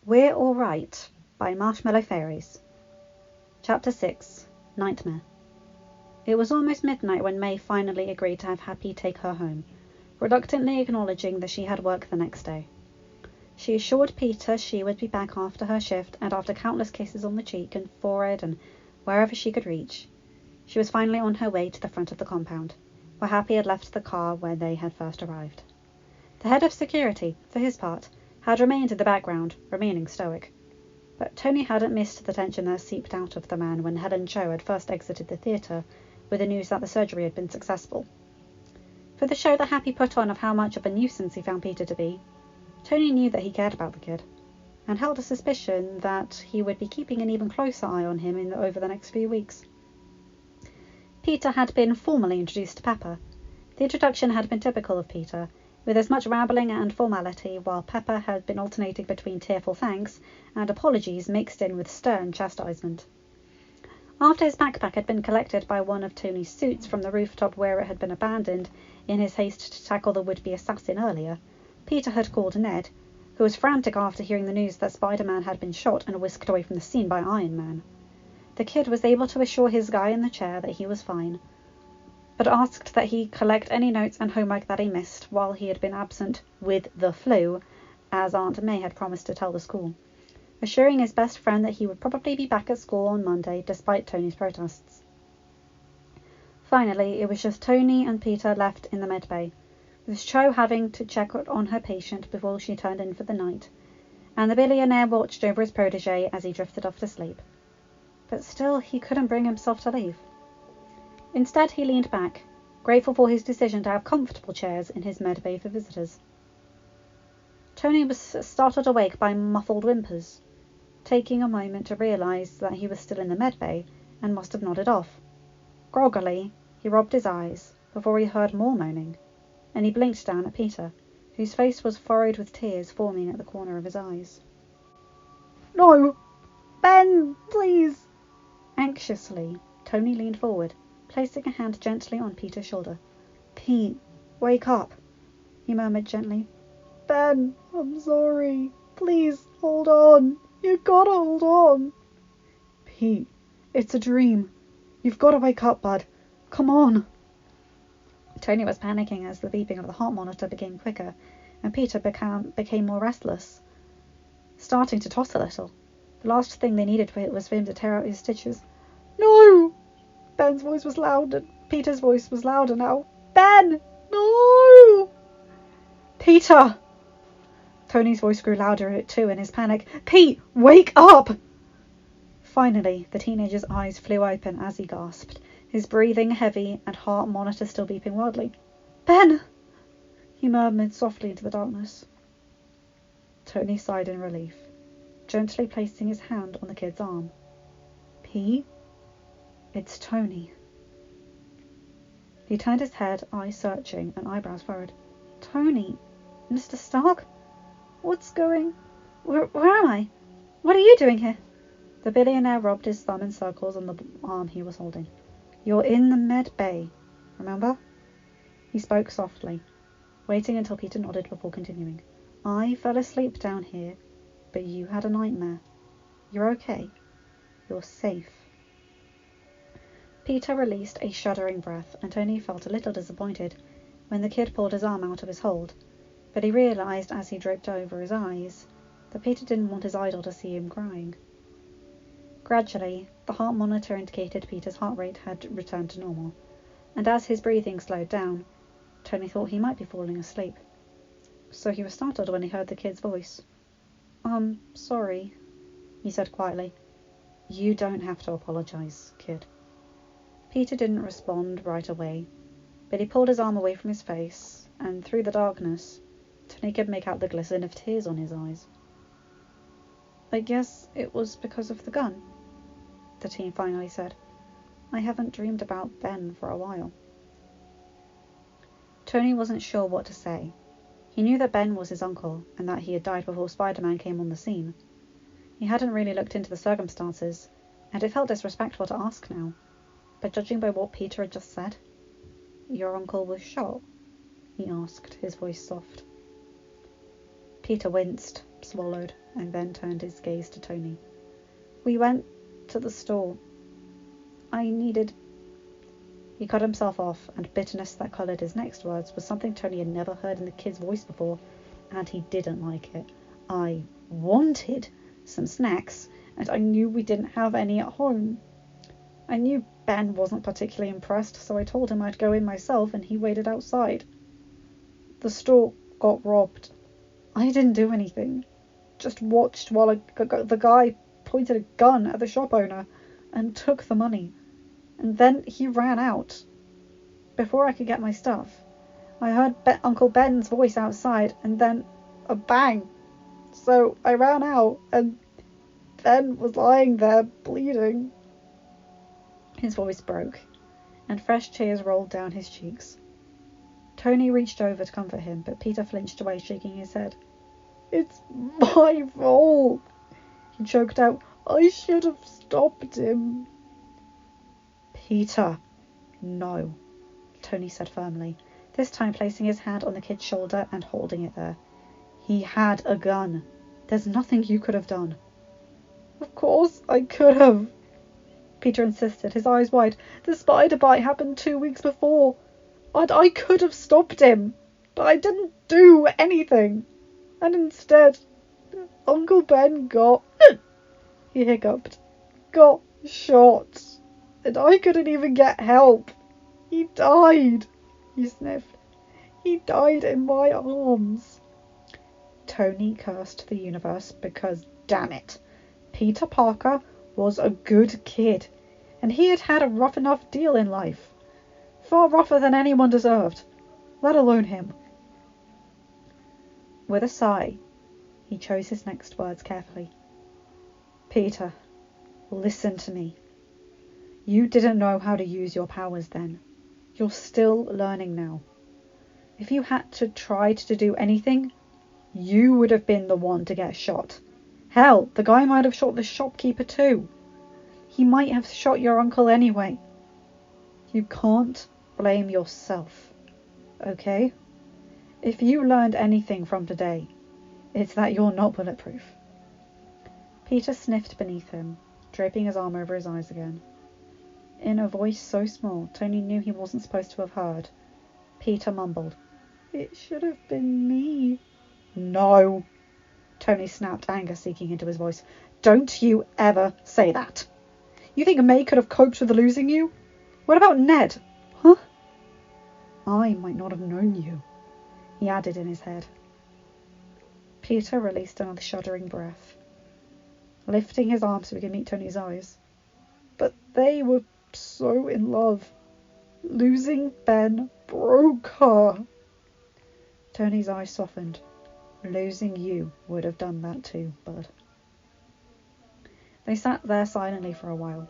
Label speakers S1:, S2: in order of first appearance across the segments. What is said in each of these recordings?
S1: We're All Right by Marshmallow Fairies. Chapter 6. Nightmare. It was almost midnight when May finally agreed to have Happy take her home, reluctantly acknowledging that she had work the next day. She assured Peter she would be back after her shift, and after countless kisses on the cheek and forehead and wherever she could reach, she was finally on her way to the front of the compound, where Happy had left the car where they had first arrived. The head of security, for his part, had remained in the background, remaining stoic. But Tony hadn't missed the tension that seeped out of the man when Helen Cho had first exited the theatre with the news that the surgery had been successful. For the show that Happy put on of how much of a nuisance he found Peter to be, Tony knew that he cared about the kid, and held a suspicion that he would be keeping an even closer eye on him over the next few weeks. Peter had been formally introduced to Pepper. The introduction had been typical of Peter, with as much rambling and formality, while Pepper had been alternating between tearful thanks and apologies mixed in with stern chastisement. After his backpack had been collected by one of Tony's suits from the rooftop where it had been abandoned in his haste to tackle the would-be assassin earlier, Peter had called Ned, who was frantic after hearing the news that Spider-Man had been shot and whisked away from the scene by Iron Man. The kid was able to assure his guy in the chair that he was fine, but asked that he collect any notes and homework that he missed while he had been absent with the flu, as Aunt May had promised to tell the school, assuring his best friend that he would probably be back at school on Monday despite Tony's protests. Finally, it was just Tony and Peter left in the med bay, with Cho having to check on her patient before she turned in for the night, and the billionaire watched over his protege as he drifted off to sleep. But still, he couldn't bring himself to leave. Instead, he leaned back, grateful for his decision to have comfortable chairs in his med bay for visitors. Tony was startled awake by muffled whimpers, taking a moment to realise that he was still in the med bay and must have nodded off. Groggily, he rubbed his eyes before he heard more moaning, and he blinked down at Peter, whose face was furrowed with tears forming at the corner of his eyes. "No! Ben, please!" Anxiously, Tony leaned forward, placing a hand gently on Peter's shoulder. "Pete, wake up," he murmured gently. "Ben, I'm sorry. Please, hold on. You gotta hold on." "Pete, it's a dream. You've gotta wake up, bud. Come on." Tony was panicking as the beeping of the heart monitor became quicker, and Peter became more restless, starting to toss a little. The last thing they needed was for him to tear out his stitches. "No!" Ben's voice was loud, and Peter's voice was louder now. "Ben! No!" "Peter!" Tony's voice grew louder too in his panic. "Pete, wake up!" Finally, the teenager's eyes flew open as he gasped, his breathing heavy and heart monitor still beeping wildly. "Ben!" he murmured softly into the darkness. Tony sighed in relief, gently placing his hand on the kid's arm. "Pete? It's Tony." He turned his head, eyes searching and eyebrows furrowed. "Tony? Mr. Stark? What's going... Where am I? What are you doing here?" The billionaire rubbed his thumb in circles on the arm he was holding. "You're in the med bay, remember?" He spoke softly, waiting until Peter nodded before continuing. "I fell asleep down here, but you had a nightmare. You're okay. You're safe." Peter released a shuddering breath, and Tony felt a little disappointed when the kid pulled his arm out of his hold, but he realised as he draped over his eyes that Peter didn't want his idol to see him crying. Gradually, the heart monitor indicated Peter's heart rate had returned to normal, and as his breathing slowed down, Tony thought he might be falling asleep. So he was startled when he heard the kid's voice. "I'm sorry," he said quietly. "You don't have to apologise, kid." Peter didn't respond right away, but he pulled his arm away from his face, and through the darkness, Tony could make out the glisten of tears on his eyes. "I guess it was because of the gun," the teen finally said. "I haven't dreamed about Ben for a while." Tony wasn't sure what to say. He knew that Ben was his uncle, and that he had died before Spider-Man came on the scene. He hadn't really looked into the circumstances, and it felt disrespectful to ask now. But judging by what Peter had just said... "Your uncle was shot?" he asked, his voice soft. Peter winced, swallowed and then turned his gaze to Tony. We went to the store. I needed... He cut himself off, and bitterness that coloured his next words was something Tony had never heard in the kid's voice before, and he didn't like it. I wanted some snacks, and I knew we didn't have any at home. I knew Ben wasn't particularly impressed, so I told him I'd go in myself, and he waited outside. The store got robbed. I didn't do anything. Just watched while the guy pointed a gun at the shop owner and took the money. And then he ran out. Before I could get my stuff, I heard Uncle Ben's voice outside, and then a bang. So I ran out, and Ben was lying there bleeding. His voice broke, and fresh tears rolled down his cheeks. Tony reached over to comfort him, but Peter flinched away, shaking his head. It's my fault. He choked out, I should have stopped him. Peter, no, Tony said firmly, this time placing his hand on the kid's shoulder and holding it there. He had a gun. There's nothing you could have done. Of course I could have, Peter insisted, his eyes wide. The spider bite happened 2 weeks before. I could have stopped him, but I didn't do anything. And instead, Uncle Ben got... he hiccuped. Got shot. And I couldn't even get help. He died, he sniffed. He died in my arms. Tony cursed the universe because, damn it, Peter Parker was a good kid, and he had had a rough enough deal in life. Far rougher than anyone deserved, let alone him. With a sigh, he chose his next words carefully. Peter, listen to me. You didn't know how to use your powers then. You're still learning now. If you had to try to do anything, you would have been the one to get shot. Hell, the guy might have shot the shopkeeper too. He might have shot your uncle anyway. You can't blame yourself, okay? If you learned anything from today, it's that you're not bulletproof. Peter sniffed beneath him, draping his arm over his eyes again. In a voice so small, Tony knew he wasn't supposed to have heard. Peter mumbled, It should have been me. No, Tony snapped, anger seeking into his voice. Don't you ever say that. You think May could have coped with losing you? What about Ned? Huh? I might not have known you, he added in his head. Peter released another shuddering breath, lifting his arm so he could meet Tony's eyes. But they were so in love. Losing Ben broke her. Tony's eyes softened. Losing you would have done that too, bud. They sat there silently for a while,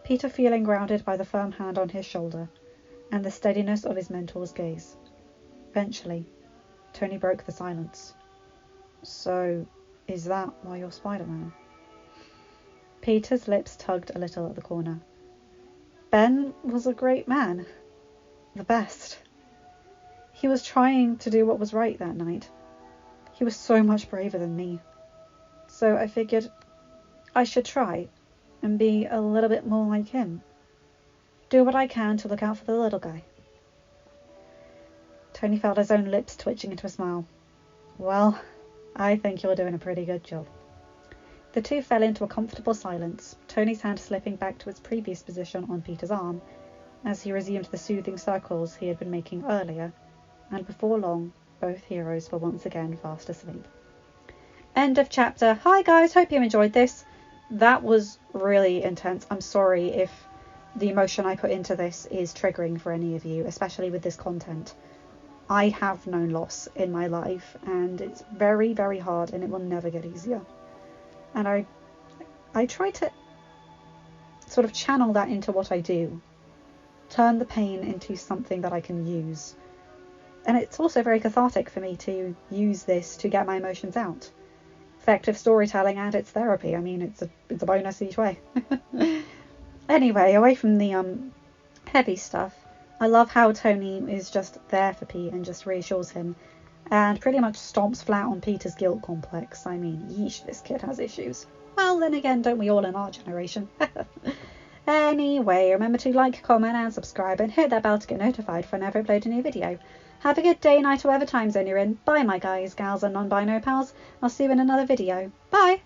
S1: Peter feeling grounded by the firm hand on his shoulder and the steadiness of his mentor's gaze. Eventually, Tony broke the silence. So, is that why you're Spider-Man? Peter's lips tugged a little at the corner. Ben was a great man. The best. He was trying to do what was right that night. He was so much braver than me. So I figured I should try and be a little bit more like him. Do what I can to look out for the little guy. Tony felt his own lips twitching into a smile. Well, I think you're doing a pretty good job. The two fell into a comfortable silence, Tony's hand slipping back to its previous position on Peter's arm, as he resumed the soothing circles he had been making earlier, and before long, both heroes were once again fast asleep. End of chapter. Hi guys, hope you enjoyed this. That was really intense. I'm sorry if the emotion I put into this is triggering for any of you, especially with this content. I have known loss in my life, and it's very, very hard, and it will never get easier. And I try to sort of channel that into what I do. Turn the pain into something that I can use. And it's also very cathartic for me to use this to get my emotions out. Effective storytelling and it's therapy. I mean, it's a bonus each way. Anyway, away from the heavy stuff, I love how Tony is just there for Pete and just reassures him and pretty much stomps flat on Peter's guilt complex. I mean, yeesh, this kid has issues. Well, then again, don't we all in our generation? Anyway, remember to like, comment and subscribe and hit that bell to get notified whenever I upload a new video. Have a good day, night, or whatever time zone you're in. Bye, my guys, gals and non-binary pals. I'll see you in another video. Bye!